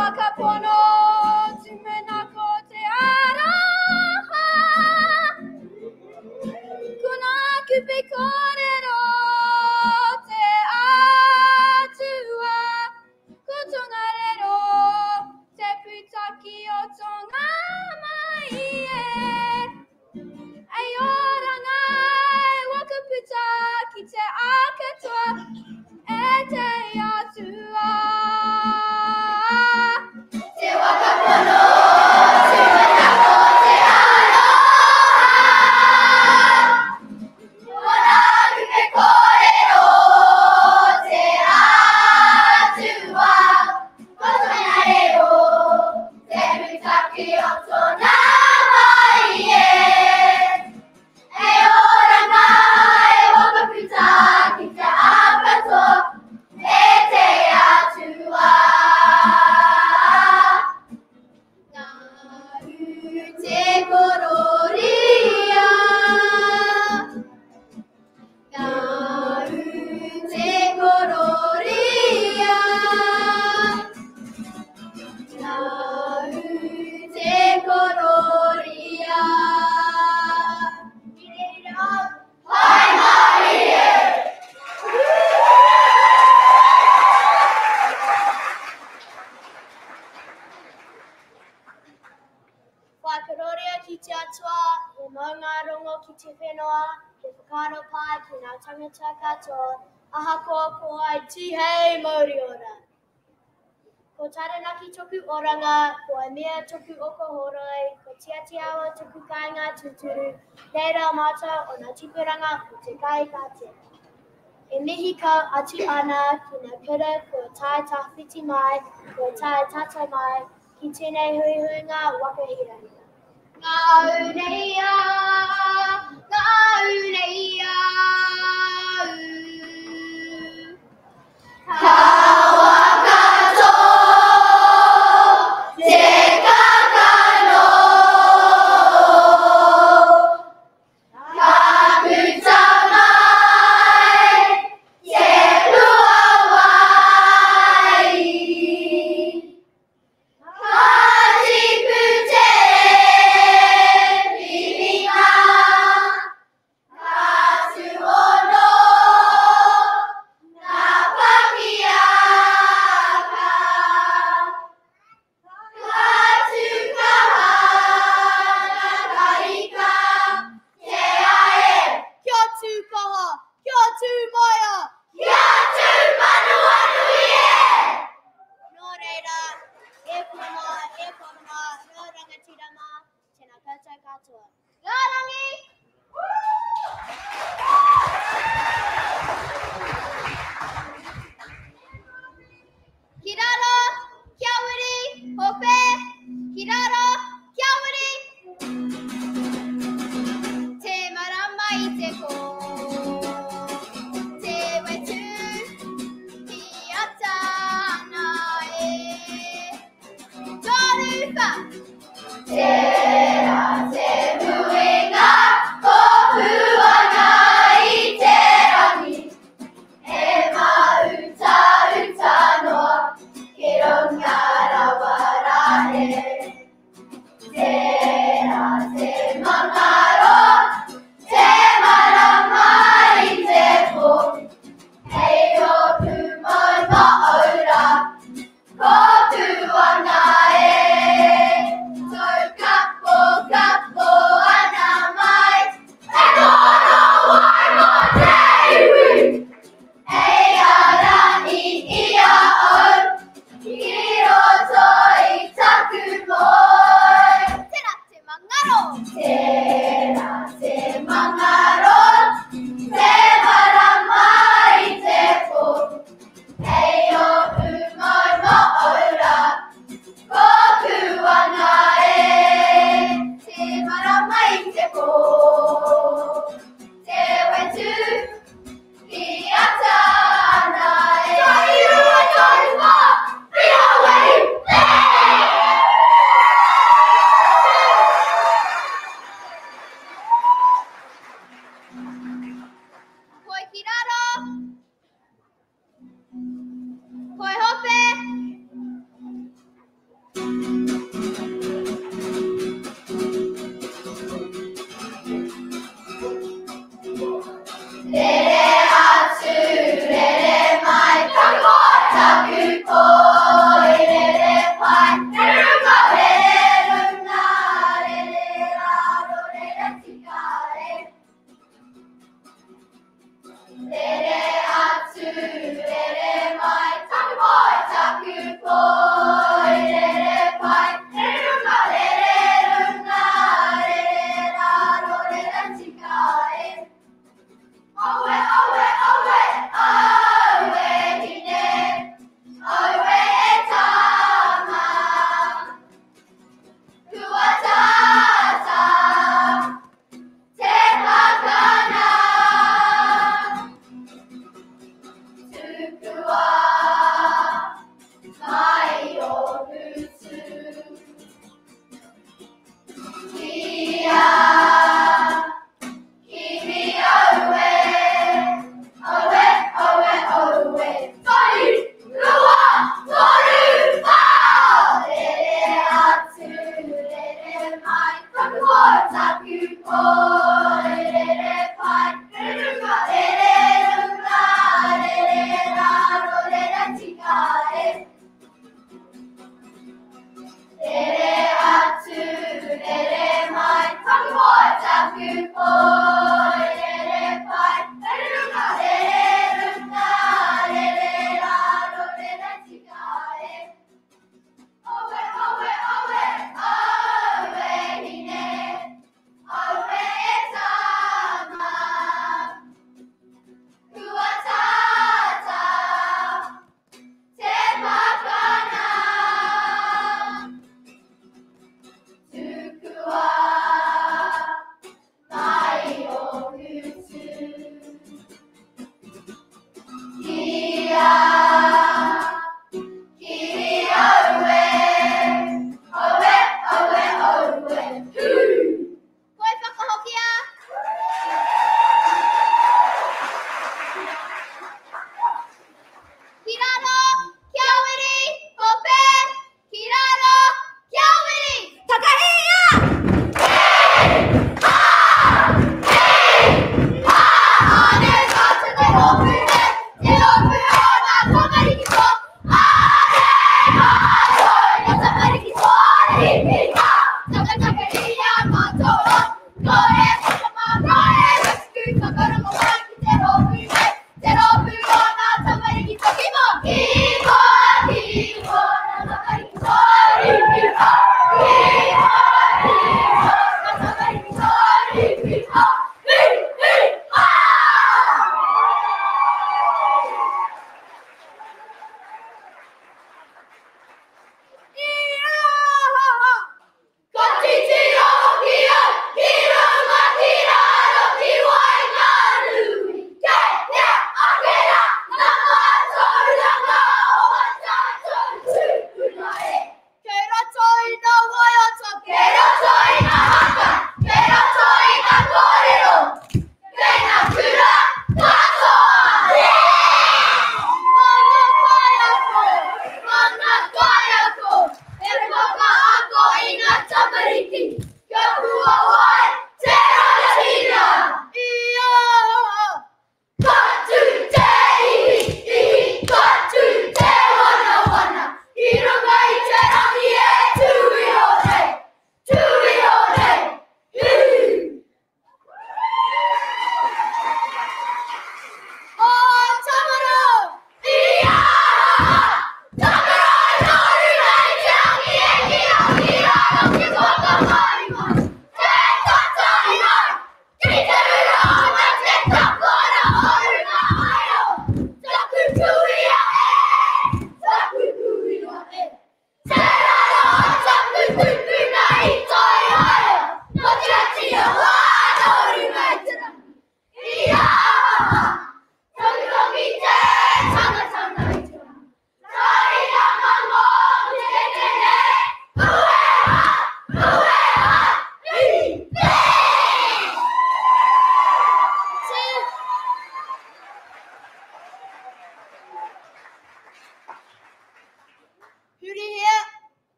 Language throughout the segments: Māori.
whakapono, tumena ko te aroha. Kuna kupe kōrero, te atua. Ko tonga rero, te putaki o tonga mai e. Ai oranga e wakaputa ki te akatoa, e te atua. Te wakapono, tumena ko te aroha. Kuna kupe kōrero, te atua. Ko tonga rero, te putaki o tonga mai e. E oranga e wakaputa ki te akatoa, e te atua. Ngā te kororia, ngā te kororia, ngā te kororia. Hai mai e! Whakarorea ki te atua, he maunga rongo ki te whenua, he whakaro pai ki ngā tangata katoa, ahakoa ko ai tihei mauri ora. Ko taranaki toku oranga, ko ai mea toku okohoroi, ko tiatiawa toku kāinga tuturu, reira mata o Ngā Tipuranga o te Kahikatea. E mihi kau atu ana ki ngā kura ko tai tawhiti mai, ko tai tata mai, ki tēnei huihuinga wakahirangi. Ngā uneia, ngā uneia, ka wakato, te kakano, ka puta mai, te lua wai. Ka tipu te whiwhinga, ka tuono, ngā pakiaka. Ka tukaha, ngā kahika, te ae. Kia tukaha, kia tu maia, kia tu manuanui e. Nō reira, e kona, nō rangatirama, tēnā koutou katoa. Ngā rangi! Ki raro, kia wiri, hope, ki raro, kia wiri. Te marama i te ko, te wetu, ki ata ana e. Toruka! Tērā te huinga, ko huanga i te rangi. E mauta uta noa, ke runga rawara e. Tērā te mangaro, te marama i te po. Hei oku mai maora, ko tuanga e. Tau kapo ana mai, e kono wai mo te iwi. Ei ara i ia au, ki roto i taku mo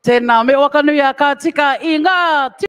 Tēnā me wakanui a ka tika i ngā